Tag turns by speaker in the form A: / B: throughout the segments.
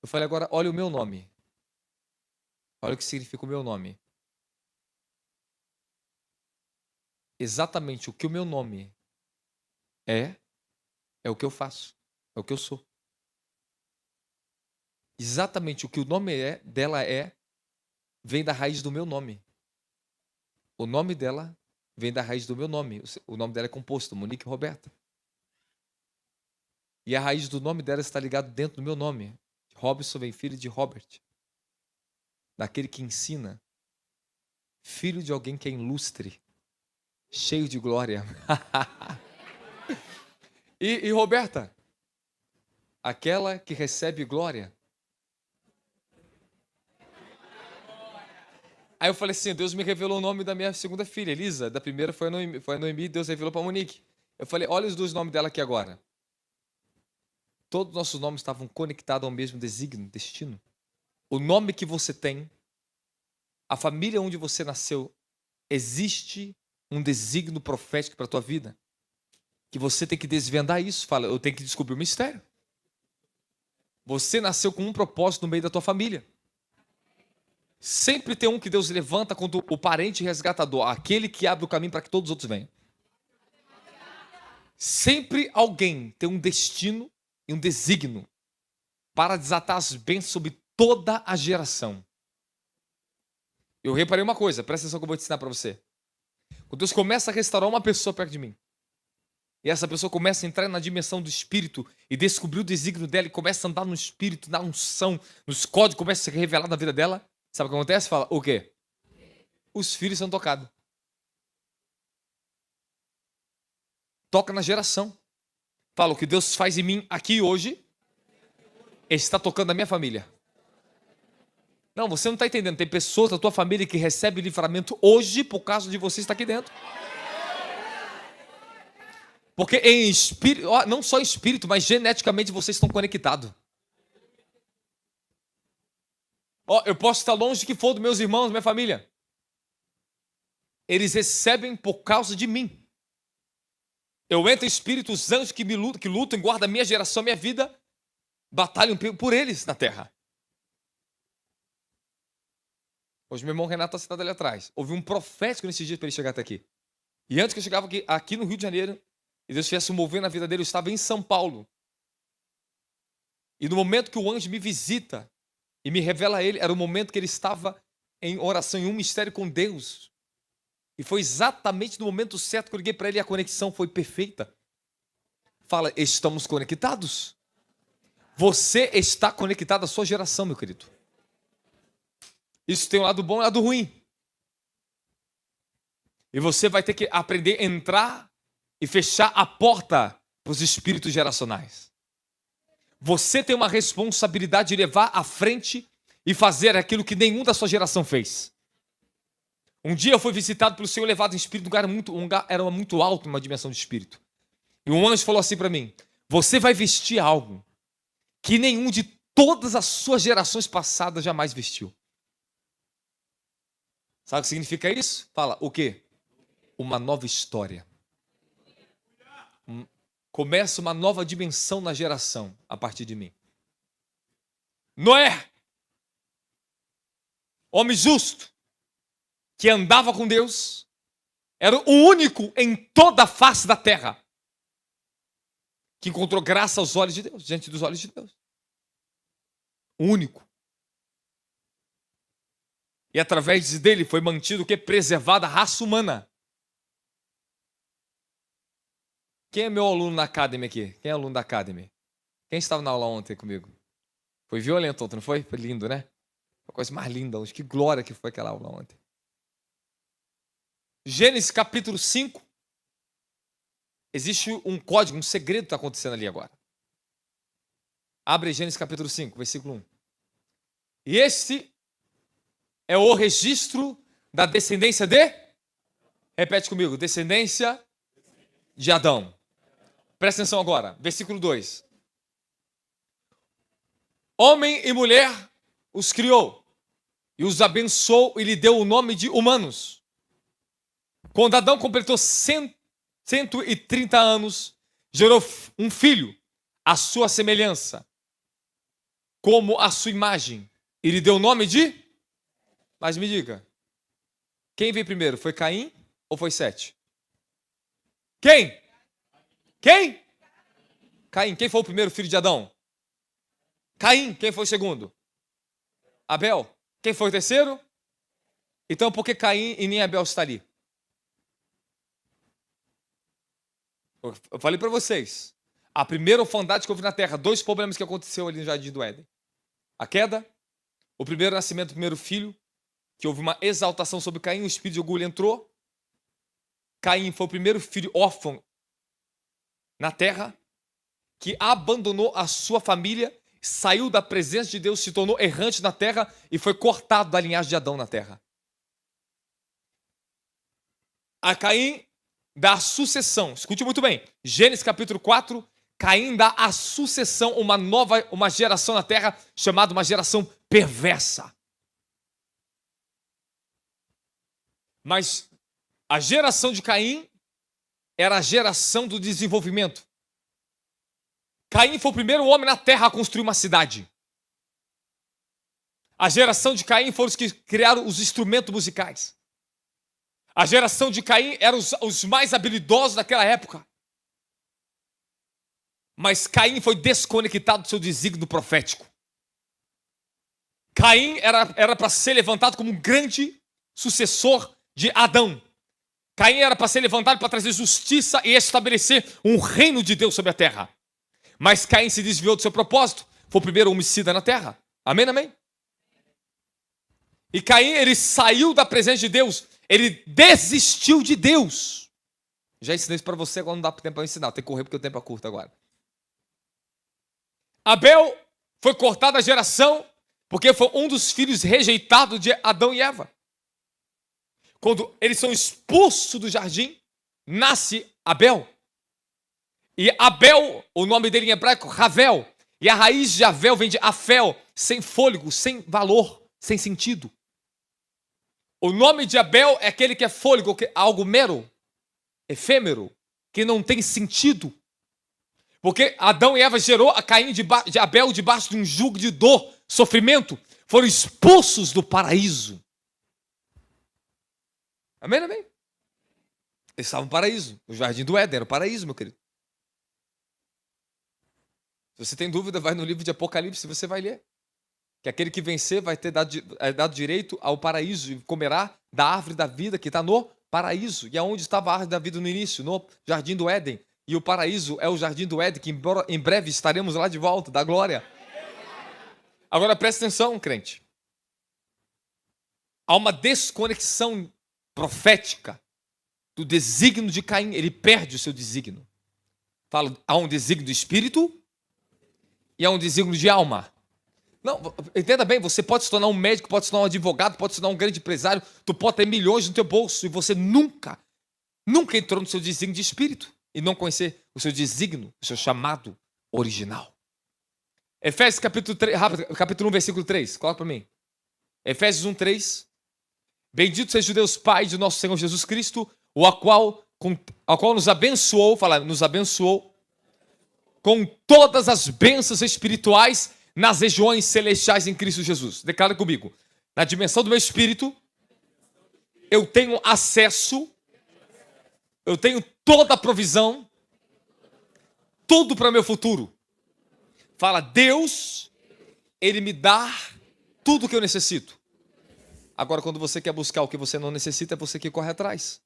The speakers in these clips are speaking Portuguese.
A: Eu falei, agora olha o meu nome. Olha o que significa o meu nome. Exatamente o que o meu nome é o que eu faço, é o que eu sou. Exatamente o que o nome dela vem da raiz do meu nome. O nome dela vem da raiz do meu nome. O nome dela é composto, Monique Roberta. E a raiz do nome dela está ligada dentro do meu nome. Robson vem filho de Robert. Daquele que ensina. Filho de alguém que é ilustre. Cheio de glória. e Roberta? Aquela que recebe glória. Aí eu falei assim, Deus me revelou o nome da minha segunda filha, Elisa. Da primeira foi a Noemi, Deus revelou para a Monique. Eu falei, olha os dois nomes dela aqui agora. Todos os nossos nomes estavam conectados ao mesmo desígnio, destino. O nome que você tem, a família onde você nasceu, existe um desígnio profético para a tua vida. Que você tem que desvendar isso. Fala, eu tenho que descobrir o mistério. Você nasceu com um propósito no meio da tua família. Sempre tem um que Deus levanta quando o parente resgatador, aquele que abre o caminho para que todos os outros venham. Sempre alguém tem um destino e um desígnio para desatar as bênçãos sobre toda a geração. Eu reparei uma coisa, presta atenção que eu vou te ensinar para você. Quando Deus começa a restaurar uma pessoa perto de mim, e essa pessoa começa a entrar na dimensão do Espírito e descobrir o desígnio dela e começa a andar no Espírito, na unção, nos códigos, começa a ser revelado na vida dela, sabe o que acontece? Fala, o quê? Os filhos são tocados. Toca na geração. Fala, o que Deus faz em mim aqui hoje está tocando na minha família. Não, você não está entendendo. Tem pessoas da tua família que recebem livramento hoje por causa de você estar aqui dentro. Porque em espírito, não só em espírito, mas geneticamente vocês estão conectados. Eu posso estar longe que for dos meus irmãos, minha família. Eles recebem por causa de mim. Eu entro em espírito, os anjos que lutam, guardam a minha geração, a minha vida, batalham por eles na terra. Hoje meu irmão Renato está sentado ali atrás. Houve um profético nesse dia para ele chegar até aqui. E antes que eu chegava aqui no Rio de Janeiro, e Deus estivesse movendo na vida dele, eu estava em São Paulo. E no momento que o anjo me visita e me revela a ele, era o momento que ele estava em oração, em um mistério com Deus. E foi exatamente no momento certo que eu liguei para ele e a conexão foi perfeita. Fala, estamos conectados? Você está conectado à sua geração, meu querido. Isso tem um lado bom e um lado ruim. E você vai ter que aprender a entrar e fechar a porta para os espíritos geracionais. Você tem uma responsabilidade de levar à frente e fazer aquilo que nenhum da sua geração fez. Um dia eu fui visitado pelo Senhor, levado em espírito, um lugar era muito alto, uma dimensão de espírito. E um anjo falou assim para mim, você vai vestir algo que nenhum de todas as suas gerações passadas jamais vestiu. Sabe o que significa isso? Fala, o quê? Uma nova história. Começa uma nova dimensão na geração a partir de mim. Noé, homem justo, que andava com Deus, era o único em toda a face da terra que encontrou graça aos olhos de Deus, diante dos olhos de Deus. O único. E através dele foi mantido o que? Preservada a raça humana. Quem é meu aluno na Academy aqui? Quem é aluno da Academy? Quem estava na aula ontem comigo? Foi violento ontem, não foi? Foi lindo, né? A coisa mais linda hoje. Que glória que foi aquela aula ontem. Gênesis capítulo 5. Existe um código, um segredo que está acontecendo ali agora. Abre Gênesis capítulo 5, versículo 1. E este é o registro da descendência de... Repete comigo. Descendência de Adão. Presta atenção agora. Versículo 2. Homem e mulher os criou e os abençoou e lhe deu o nome de humanos. Quando Adão completou 130 anos, gerou um filho, à sua semelhança. como a sua imagem. E lhe deu o nome de... Mas me diga, quem veio primeiro? Foi Caim ou foi Sete? Quem? Quem? Caim. Quem foi o primeiro filho de Adão? Caim. Quem foi o segundo? Abel. Quem foi o terceiro? Então por que Caim e nem Abel está ali? Eu falei para vocês, a primeira orfandade que houve na terra, 2 problemas que aconteceu ali no Jardim do Éden. A queda, o primeiro nascimento do primeiro filho, que houve uma exaltação sobre Caim, o espírito de orgulho entrou. Caim foi o primeiro filho órfão na terra, que abandonou a sua família, saiu da presença de Deus, se tornou errante na terra e foi cortado da linhagem de Adão na terra. A Caim dá a sucessão, escute muito bem, Gênesis capítulo 4, Caim dá a sucessão, uma geração na terra, chamada uma geração perversa. Mas a geração de Caim era a geração do desenvolvimento. Caim foi o primeiro homem na terra a construir uma cidade. A geração de Caim foram os que criaram os instrumentos musicais. A geração de Caim eram os mais habilidosos daquela época. Mas Caim foi desconectado do seu desígnio profético. Caim era para ser levantado como um grande sucessor de Adão. Caim era para ser levantado para trazer justiça e estabelecer um reino de Deus sobre a terra. Mas Caim se desviou do seu propósito. Foi o primeiro homicida na terra. Amém, amém? E Caim, ele saiu da presença de Deus. Ele desistiu de Deus. Já ensinei isso para você, agora não dá tempo para ensinar. Tem que correr porque o tempo é curto agora. Abel foi cortado da geração porque foi um dos filhos rejeitados de Adão e Eva. Quando eles são expulsos do jardim, nasce Abel. E Abel, o nome dele em hebraico, Ravel. E a raiz de Avel vem de Afel, sem fôlego, sem valor, sem sentido. O nome de Abel é aquele que é fôlego, que é algo mero, efêmero, que não tem sentido. Porque Adão e Eva gerou a Caim de Abel debaixo de um jugo de dor, sofrimento. Foram expulsos do paraíso. Amém, amém? Eles estavam no paraíso. O jardim do Éden era o paraíso, meu querido. Se você tem dúvida, vai no livro de Apocalipse, você vai ler. Que aquele que vencer vai ter dado direito ao paraíso e comerá da árvore da vida que está no paraíso. E aonde estava a árvore da vida no início? No jardim do Éden. E o paraíso é o jardim do Éden, que em breve estaremos lá de volta, da glória. Agora presta atenção, crente. Há uma desconexão profética do desígnio de Caim. Ele perde o seu desígnio. Fala, há um desígnio do espírito e há um desígnio de alma. Não, entenda bem, você pode se tornar um médico, pode se tornar um advogado, pode se tornar um grande empresário, tu pode ter milhões no teu bolso e você nunca entrou no seu desígnio de espírito e não conhecer o seu desígnio, o seu chamado original. Efésios capítulo 1, versículo 3, coloca para mim. Efésios 1, 3. Bendito seja o Deus Pai de nosso Senhor Jesus Cristo, ao qual nos abençoou, nos abençoou com todas as bênçãos espirituais nas regiões celestiais em Cristo Jesus. Declara comigo. Na dimensão do meu espírito, eu tenho acesso, eu tenho toda a provisão, tudo para o meu futuro. Fala, Deus, Ele me dá tudo o que eu necessito. Agora, quando você quer buscar o que você não necessita, é você que corre atrás.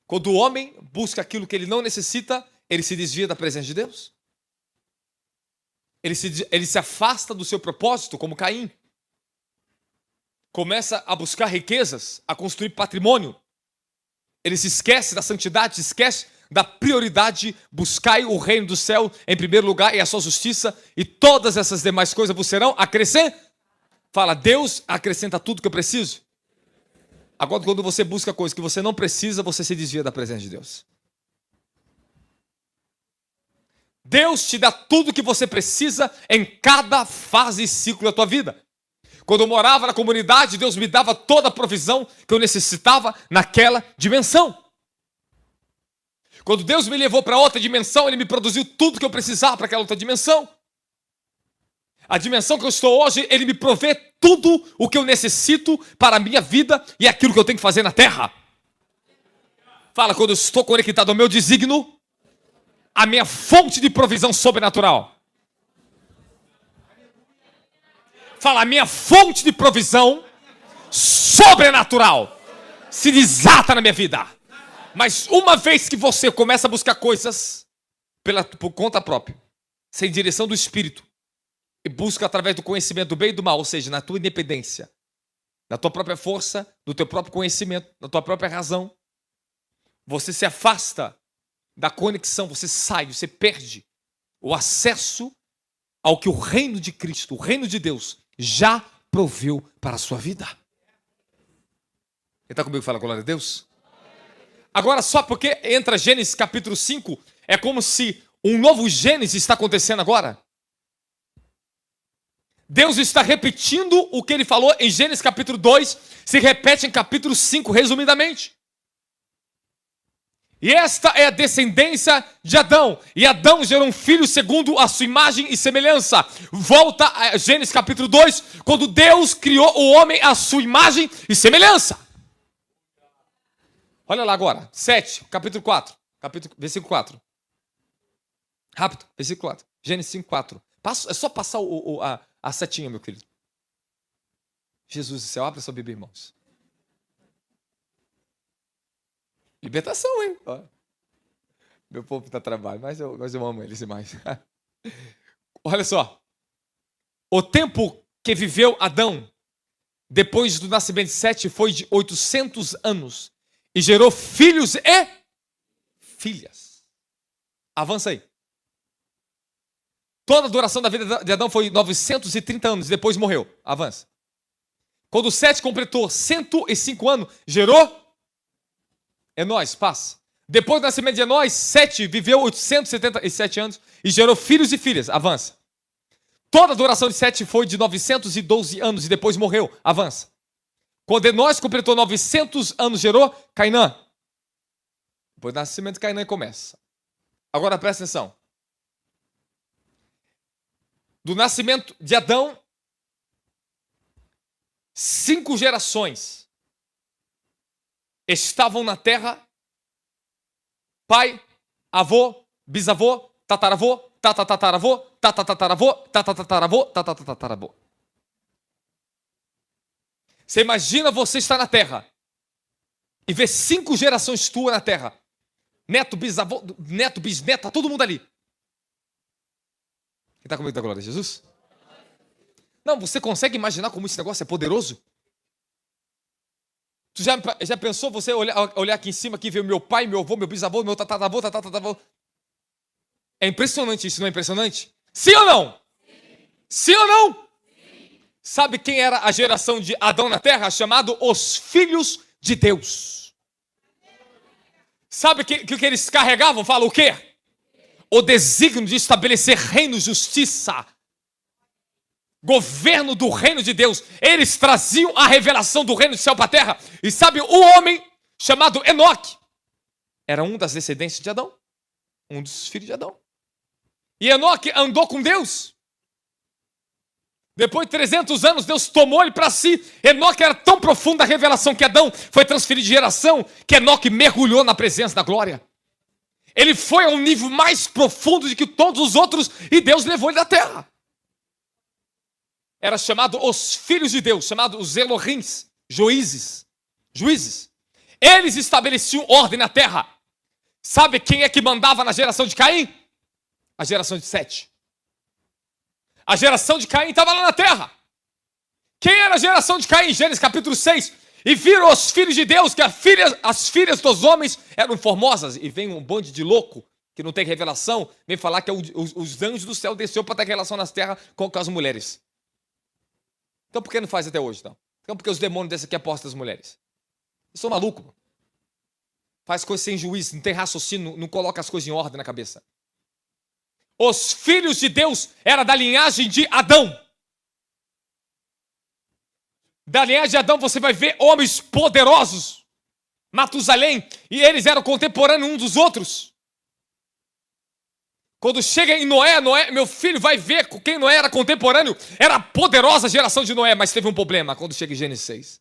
A: Quando o homem busca aquilo que ele não necessita, ele se desvia da presença de Deus. Ele se afasta do seu propósito, como Caim. Começa a buscar riquezas, a construir patrimônio. Ele se esquece da santidade, se esquece da prioridade. Buscai o reino do céu em primeiro lugar e a sua justiça, e todas essas demais coisas vos serão acrescentadas. Fala, Deus acrescenta tudo que eu preciso. Agora, quando você busca coisas que você não precisa, você se desvia da presença de Deus. Deus te dá tudo que você precisa em cada fase e ciclo da tua vida. Quando eu morava na comunidade, Deus me dava toda a provisão que eu necessitava naquela dimensão. Quando Deus me levou para outra dimensão, Ele me produziu tudo que eu precisava para aquela outra dimensão. A dimensão que eu estou hoje, Ele me provê tudo o que eu necessito para a minha vida e aquilo que eu tenho que fazer na terra. Fala, quando eu estou conectado ao meu desígnio, a minha fonte de provisão sobrenatural. Fala, a minha fonte de provisão sobrenatural se desata na minha vida. Mas uma vez que você começa a buscar coisas por conta própria, sem direção do Espírito, e busca através do conhecimento do bem e do mal, ou seja, na tua independência, na tua própria força, no teu próprio conhecimento, na tua própria razão, você se afasta da conexão, você sai, você perde o acesso ao que o reino de Cristo, o reino de Deus, já proveu para a sua vida. Quem está comigo fala glória a Deus? Agora, só porque entra Gênesis capítulo 5, é como se um novo Gênesis está acontecendo agora. Deus está repetindo o que Ele falou em Gênesis capítulo 2, se repete em capítulo 5, resumidamente. E esta é a descendência de Adão. E Adão gerou um filho segundo a sua imagem e semelhança. Volta a Gênesis capítulo 2, quando Deus criou o homem à sua imagem e semelhança. Olha lá agora, 7, capítulo 4, versículo 4. Rápido, versículo 4. Gênesis 5, 4. É só passar a setinha, meu querido. Jesus do céu, abre sua Bíblia, irmãos. Libertação, hein? Ó. Meu povo está trabalho, mas eu amo eles demais. Olha só. O tempo que viveu Adão, depois do nascimento de Sete, foi de 800 anos. E gerou filhos e filhas. Avança aí. Toda a duração da vida de Adão foi 930 anos, depois morreu. Avança. Quando Sete completou 105 anos, gerou Enós, passa. Depois do nascimento de Enós, Sete viveu 877 anos e gerou filhos e filhas. Avança. Toda a duração de Sete foi de 912 anos e depois morreu. Avança. Quando Enós completou 900 anos, gerou Cainã. Depois do nascimento de Cainã começa. Agora presta atenção. Do nascimento de Adão, 5 gerações estavam na terra: pai, avô, bisavô, tataravô, tatatataravô, tatatataravô, tatatataravô, tatatataravô. Você imagina você estar na terra e ver 5 gerações tuas na terra. Neto, bisavô, neto, bisneto, tá todo mundo ali. Quem está comigo da glória de Jesus? Não, você consegue imaginar como esse negócio é poderoso? Tu já pensou você olhar aqui em cima, aqui ver meu pai, meu avô, meu bisavô, meu tataravô, tataravô? É impressionante isso, não é impressionante? Sim ou não? Sim ou não? Sabe quem era a geração de Adão na terra? Chamado os filhos de Deus. Sabe o que eles carregavam? Fala o quê? O desígnio de estabelecer reino, justiça, governo do reino de Deus. Eles traziam a revelação do reino do céu para a terra. E sabe, o homem chamado Enoque era um das descendências de Adão, um dos filhos de Adão. E Enoque andou com Deus. Depois de 300 anos, Deus tomou ele para si. Enoque era tão profunda a revelação que Adão foi transferido de geração, que Enoque mergulhou na presença da glória. Ele foi a um nível mais profundo de que todos os outros, e Deus levou ele da terra. Era chamado os filhos de Deus, chamado os Elohims, juízes. Eles estabeleciam ordem na terra. Sabe quem é que mandava na geração de Caim? A geração de Sete. A geração de Caim estava lá na terra. Quem era a geração de Caim? Gênesis capítulo 6. E viram os filhos de Deus, que as filhas dos homens eram formosas. E vem um bando de louco, que não tem revelação, vem falar que os anjos do céu desceu para ter relação nas terras com as mulheres. Então por que não faz até hoje, não? Então porque os demônios desse aqui apostam as mulheres. Eu sou maluco. Faz coisas sem juízo, não tem raciocínio, não coloca as coisas em ordem na cabeça. Os filhos de Deus eram da linhagem de Adão. Da linhagem de Adão você vai ver homens poderosos. Matusalém, e eles eram contemporâneos uns dos outros. Quando chega em Noé, meu filho vai ver quem Noé era contemporâneo. Era a poderosa geração de Noé, mas teve um problema quando chega em Gênesis 6.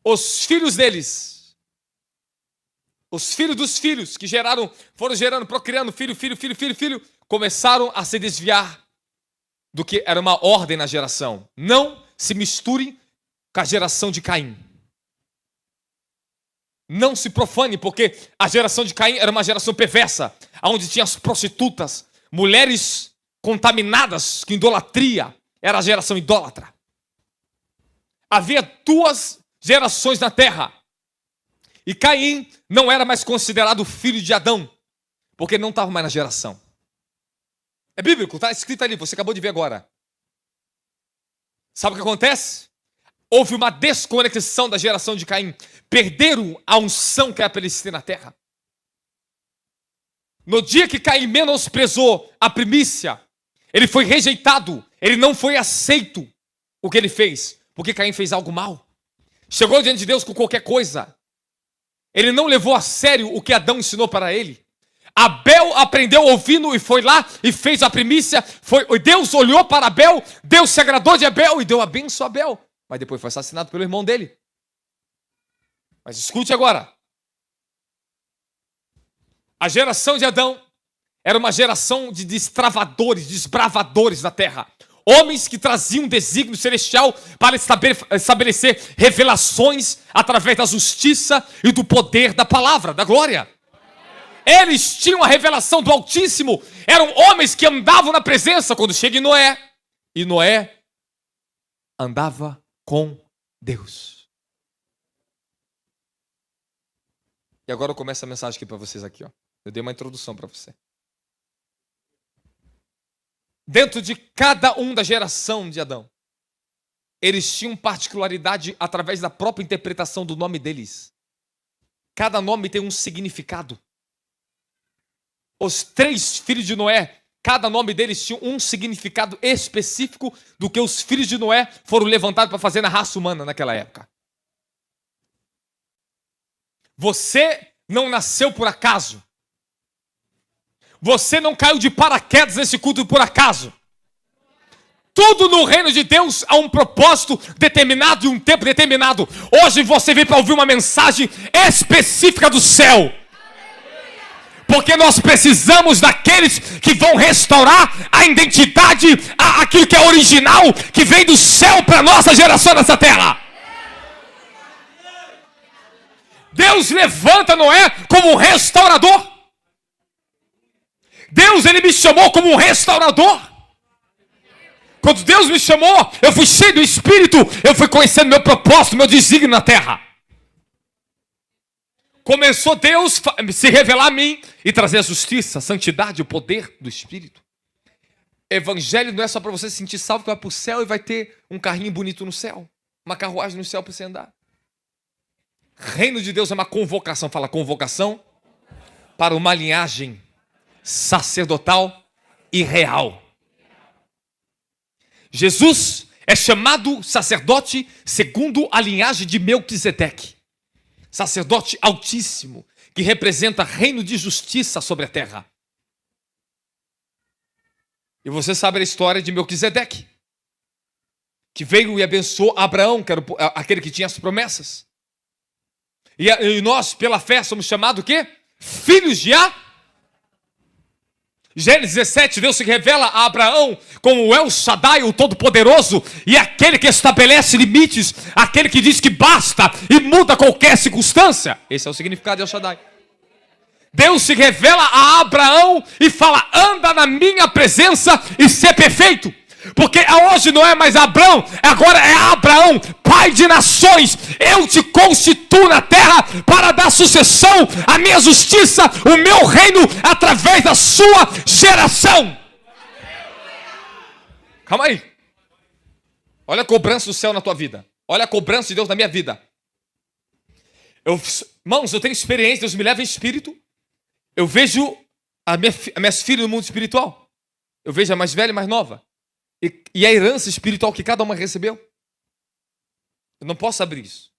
A: Os filhos deles, os filhos dos filhos que foram gerando, procriando filho, começaram a se desviar do que era uma ordem na geração. Não se misture com a geração de Caim. Não se profane, porque a geração de Caim era uma geração perversa, onde tinha as prostitutas, mulheres contaminadas com idolatria. Era a geração idólatra. Havia 2 gerações na terra. E Caim não era mais considerado filho de Adão, porque não estava mais na geração. É bíblico, está escrito ali, você acabou de ver agora. Sabe o que acontece? Houve uma desconexão da geração de Caim. Perderam a unção que era para eles ter na terra. No dia que Caim menosprezou a primícia, ele foi rejeitado, ele não foi aceito o que ele fez, porque Caim fez algo mal. Chegou diante de Deus com qualquer coisa. Ele não levou a sério o que Adão ensinou para ele. Abel aprendeu ouvindo e foi lá e fez a primícia. Deus olhou para Abel, Deus se agradou de Abel e deu a bênção a Abel. Mas depois foi assassinado pelo irmão dele. Mas escute agora. A geração de Adão era uma geração de destravadores, desbravadores da terra. Homens que traziam desígnio celestial para estabelecer revelações através da justiça e do poder da palavra, da glória. Eles tinham a revelação do Altíssimo. Eram homens que andavam na presença quando chega em Noé. E Noé andava com Deus. E agora eu começo a mensagem aqui para vocês aqui, ó. Eu dei uma introdução para você. Dentro de cada um da geração de Adão, eles tinham particularidade através da própria interpretação do nome deles. Cada nome tem um significado. Os 3 filhos de Noé, cada nome deles tinha um significado específico do que os filhos de Noé foram levantados para fazer na raça humana naquela época. Você não nasceu por acaso. Você não caiu de paraquedas nesse culto por acaso. Tudo no reino de Deus há um propósito determinado e um tempo determinado. Hoje você veio para ouvir uma mensagem específica do céu. Porque nós precisamos daqueles que vão restaurar a identidade, aquilo que é original, que vem do céu para a nossa geração nessa terra. Deus levanta Noé como um restaurador. Deus, ele me chamou como um restaurador. Quando Deus me chamou, eu fui cheio do Espírito, eu fui conhecendo meu propósito, meu desígnio na terra. Começou Deus a se revelar a mim e trazer a justiça, a santidade, o poder do Espírito. Evangelho não é só para você se sentir salvo, que vai para o céu e vai ter um carrinho bonito no céu, uma carruagem no céu para você andar. Reino de Deus é uma convocação, fala convocação, para uma linhagem sacerdotal e real. Jesus é chamado sacerdote segundo a linhagem de Melquisedeque. Sacerdote altíssimo, que representa reino de justiça sobre a terra. E você sabe a história de Melquisedeque, que veio e abençoou Abraão, que era aquele que tinha as promessas. E nós, pela fé, somos chamados o quê? Filhos de Gênesis 17, Deus se revela a Abraão como o El Shaddai, o Todo-Poderoso, e aquele que estabelece limites, aquele que diz que basta e muda qualquer circunstância. Esse é o significado de El Shaddai. Deus se revela a Abraão e fala, anda na minha presença e ser perfeito. Porque hoje não é mais Abraão, agora é Abraão, pai de nações. Eu te constituo na terra para dar sucessão à minha justiça, o meu reino, através da sua geração. Calma aí. Olha a cobrança do céu na tua vida. Olha a cobrança de Deus na minha vida. Irmãos, eu tenho experiência, Deus me leva em espírito. Eu vejo as minhas filhas no mundo espiritual. Eu vejo a mais velha e a mais nova. E a herança espiritual que cada uma recebeu. Eu não posso abrir isso.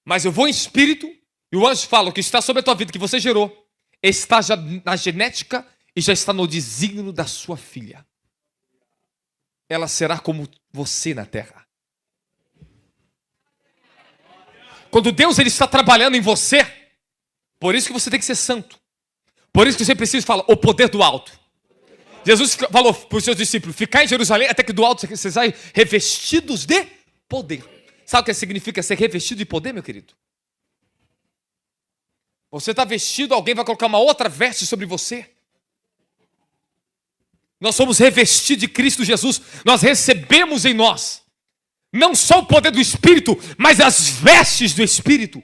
A: Mas eu vou em espírito e o anjo fala, o que está sobre a tua vida, que você gerou, está já na genética e já está no desígnio da sua filha. Ela será como você na terra. Quando Deus ele está trabalhando em você, por isso que você tem que ser santo. Por isso que você precisa falar o poder do alto. Jesus falou para os seus discípulos, ficar em Jerusalém até que do alto vocês saiam revestidos de poder. Sabe o que significa ser revestido de poder, meu querido? Você está vestido, alguém vai colocar uma outra veste sobre você. Nós somos revestidos de Cristo Jesus. Nós recebemos em nós não só o poder do Espírito, mas as vestes do Espírito.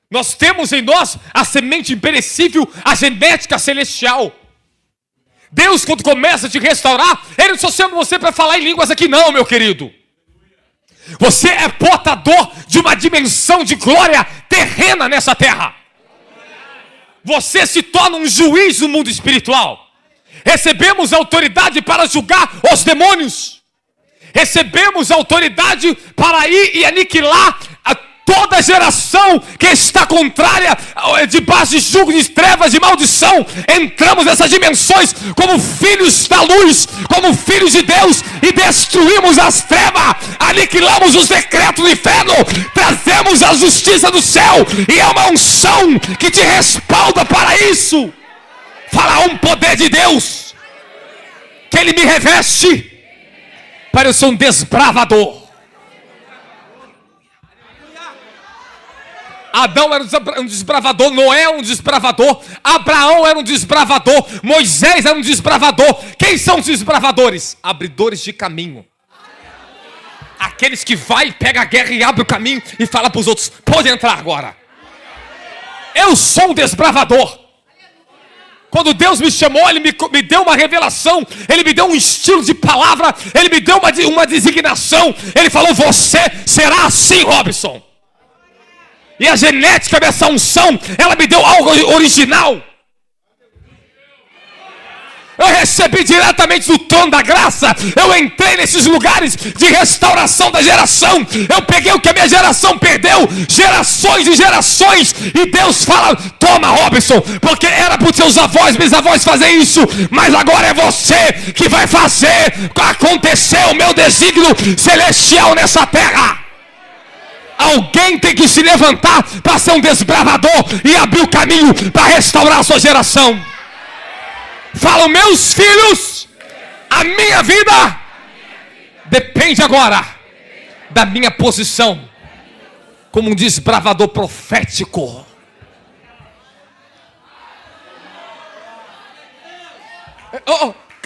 A: Nós temos em nós a semente imperecível, a genética celestial. Deus, quando começa a te restaurar, Ele não só chama você para falar em línguas aqui não, meu querido. Você é portador de uma dimensão de glória terrena nessa terra. Você se torna um juiz no mundo espiritual. Recebemos autoridade para julgar os demônios. Recebemos autoridade para ir e aniquilar toda geração que está contrária, debaixo de jugo de trevas e maldição. Entramos nessas dimensões como filhos da luz, como filhos de Deus, e destruímos as trevas, aniquilamos os decretos do inferno, trazemos a justiça do céu, e é uma unção que te respalda para isso. Fala um poder de Deus, que Ele me reveste para eu ser um desbravador. Adão era um desbravador, Noé era um desbravador, Abraão era um desbravador, Moisés era um desbravador. Quem são os desbravadores? Abridores de caminho. Aqueles que vai, pega a guerra e abre o caminho e fala para os outros, pode entrar agora. Eu sou um desbravador. Quando Deus me chamou, Ele me deu uma revelação, Ele me deu um estilo de palavra, Ele me deu uma designação. Ele falou, você será assim, Robson. E a genética dessa unção, ela me deu algo original. Eu recebi diretamente do trono da graça. Eu entrei nesses lugares de restauração da geração. Eu peguei o que a minha geração perdeu, gerações e gerações. E Deus fala, toma, Robson, porque era para os seus avós, bisavós fazer isso, mas agora é você que vai fazer acontecer o meu desígnio celestial nessa terra. Alguém tem que se levantar para ser um desbravador e abrir o caminho para restaurar a sua geração. Fala, meus filhos, a minha vida depende agora da minha posição como um desbravador profético.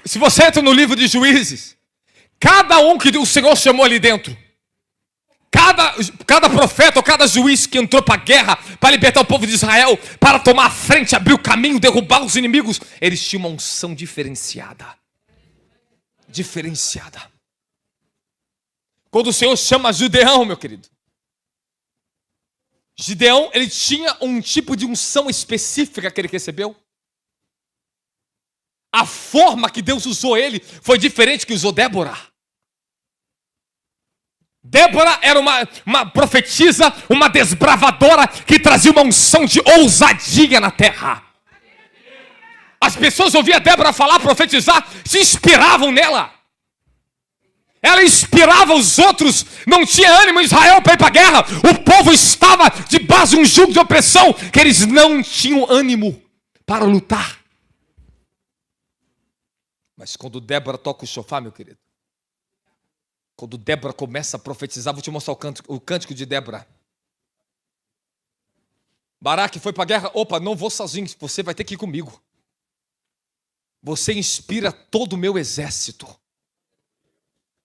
A: Se você entra no livro de Juízes, cada um que o Senhor chamou ali dentro, cada profeta ou cada juiz que entrou para a guerra, para libertar o povo de Israel, para tomar a frente, abrir o caminho, derrubar os inimigos, eles tinham uma unção diferenciada. Diferenciada. Quando o Senhor chama Gideão, meu querido, Gideão, ele tinha um tipo de unção específica que ele recebeu. A forma que Deus usou ele foi diferente que usou Débora. Débora era uma profetisa, uma desbravadora que trazia uma unção de ousadia na terra. As pessoas ouviam Débora falar, profetizar, se inspiravam nela. Ela inspirava os outros, não tinha ânimo em Israel para ir para a guerra. O povo estava debaixo de um jugo de opressão, que eles não tinham ânimo para lutar. Mas quando Débora toca o chofar, meu querido, quando Débora começa a profetizar, vou te mostrar o cântico de Débora. Baraque foi para a guerra, opa, não vou sozinho, você vai ter que ir comigo. Você inspira todo o meu exército.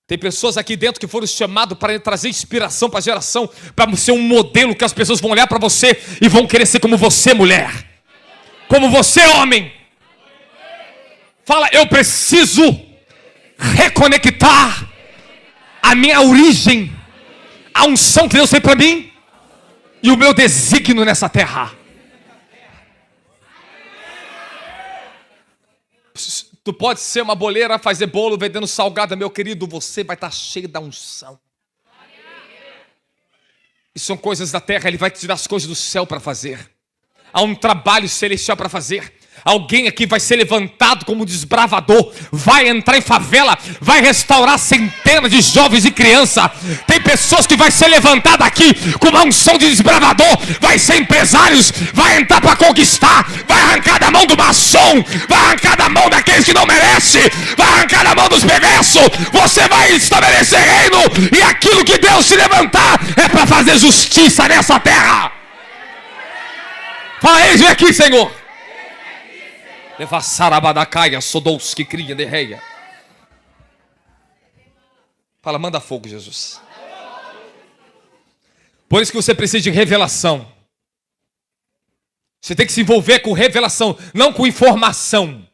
A: Tem pessoas aqui dentro que foram chamadas para trazer inspiração para a geração, para ser um modelo que as pessoas vão olhar para você e vão querer ser como você, mulher. Como você, homem. Fala, eu preciso reconectar a minha origem, a unção que Deus tem para mim e o meu desígnio nessa terra. Tu pode ser uma boleira, fazer bolo, vendendo salgada, meu querido, você vai estar cheio da unção. E são coisas da terra, Ele vai te dar as coisas do céu para fazer. Há um trabalho celestial para fazer. Alguém aqui vai ser levantado como desbravador, vai entrar em favela, vai restaurar centenas de jovens e crianças. Tem pessoas que vai ser levantada aqui com uma unção de desbravador, vai ser empresários, vai entrar para conquistar, vai arrancar da mão do maçom, vai arrancar da mão daqueles que não merecem, vai arrancar da mão dos perversos. Você vai estabelecer reino, e aquilo que Deus se levantar é para fazer justiça nessa terra. Fala, eis-me aqui, Senhor. Leva sarabadacaia, sodous que cria de reia. Fala, manda fogo, Jesus. Por isso que você precisa de revelação. Você tem que se envolver com revelação, não com informação.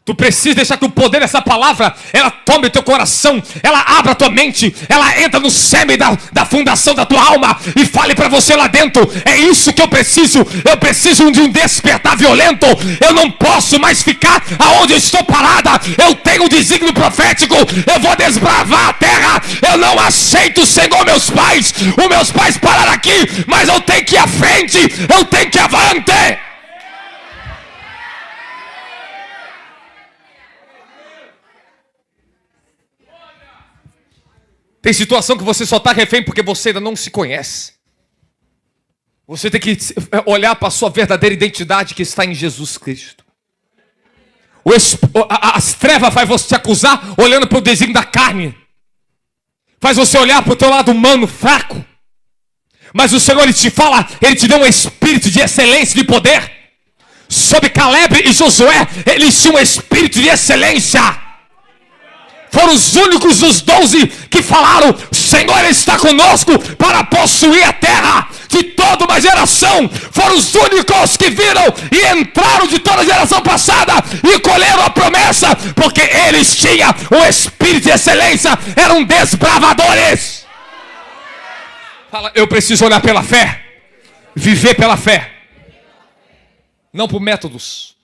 A: Tu precisa deixar que o poder dessa palavra, ela tome teu coração, ela abra tua mente, ela entra no sêmen da fundação da tua alma e fale para você lá dentro: é isso que eu preciso de um despertar violento. Eu não posso mais ficar aonde eu estou parada. Eu tenho um desígnio profético, eu vou desbravar a terra. Eu não aceito, Senhor, os meus pais pararam aqui, mas eu tenho que ir à frente, eu tenho que ir avante. Tem situação que você só está refém porque você ainda não se conhece. Você tem que olhar para a sua verdadeira identidade que está em Jesus Cristo. As trevas faz você te acusar olhando para o desígnio da carne. Faz você olhar para o teu lado humano fraco. Mas o Senhor, Ele te fala, Ele te deu um espírito de excelência e de poder. Sobre Caleb e Josué, eles tinham um espírito de excelência. Foram os únicos dos 12 que falaram: o Senhor está conosco para possuir a terra. De toda uma geração, foram os únicos que viram e entraram de toda a geração passada e colheram a promessa, porque eles tinham um espírito de excelência, eram desbravadores. Fala, eu preciso olhar pela fé, viver pela fé, não por métodos,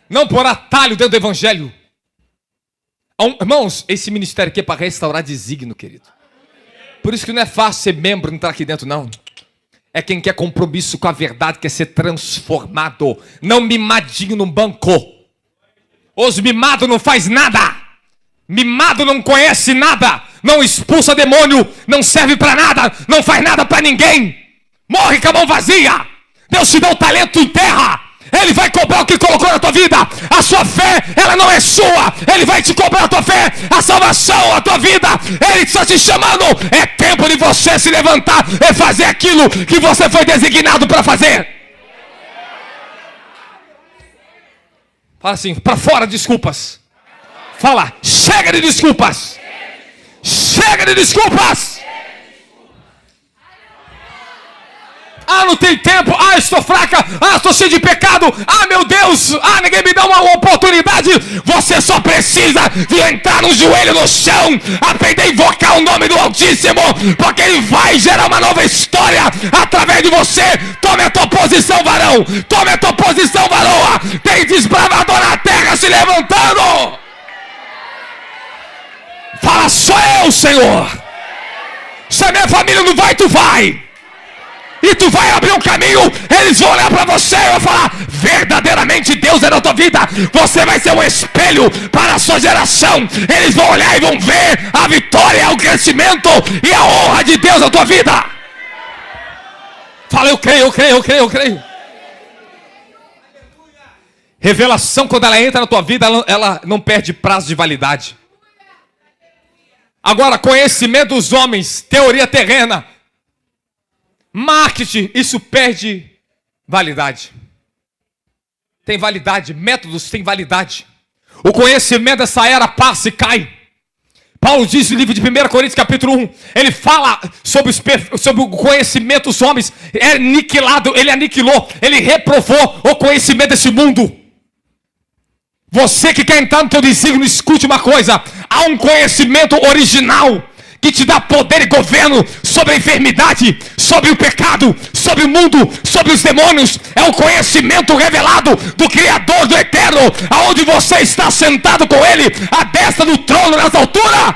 A: não por atalho dentro do evangelho. Irmãos, esse ministério aqui é para restaurar desígnio, querido. Por isso que não é fácil ser membro, entrar aqui dentro, não. É quem quer compromisso com a verdade, quer ser transformado. Não mimadinho num banco. Os mimados não faz nada. Mimado não conhece nada. Não expulsa demônio. Não serve para nada. Não faz nada para ninguém. Morre com a mão vazia. Deus te deu talento em terra. Ele vai cobrar o que colocou na tua vida. A sua fé, ela não é sua. Ele vai te cobrar a tua fé, a salvação, a tua vida. Ele está te chamando. É tempo de você se levantar e fazer aquilo que você foi designado para fazer. Fala assim, para fora desculpas. Fala, chega de desculpas. Chega de desculpas. Ah, não tem tempo. Ah, estou fraca. Ah, estou cheio de pecado. Ah, meu Deus. Ah, ninguém me dá uma oportunidade. Você só precisa de entrar no joelho no chão, aprender a invocar o nome do Altíssimo, porque Ele vai gerar uma nova história através de você. Tome a tua posição, varão. Tome a tua posição, varoa. Tem desbravador na terra se levantando. Fala, sou eu, Senhor. Se a minha família não vai, tu vai. E tu vai abrir um caminho, eles vão olhar para você e vão falar: verdadeiramente Deus é na tua vida. Você vai ser um espelho para a sua geração. Eles vão olhar e vão ver a vitória, o crescimento e a honra de Deus na tua vida. Fala, eu creio. Revelação, quando ela entra na tua vida, ela não perde prazo de validade. Agora, conhecimento dos homens, teoria terrena, marketing, isso perde validade. Tem validade, métodos têm validade. O conhecimento dessa era passa e cai. Paulo diz no livro de 1 Coríntios capítulo 1, ele fala sobre o conhecimento dos homens. É aniquilado, ele aniquilou, ele reprovou o conhecimento desse mundo. Você que quer entrar no teu desígnio, escute uma coisa: há um conhecimento original que te dá poder e governo sobre a enfermidade, sobre o pecado, sobre o mundo, sobre os demônios. É o conhecimento revelado do Criador, do Eterno, aonde você está sentado com Ele, à destra do trono nas alturas.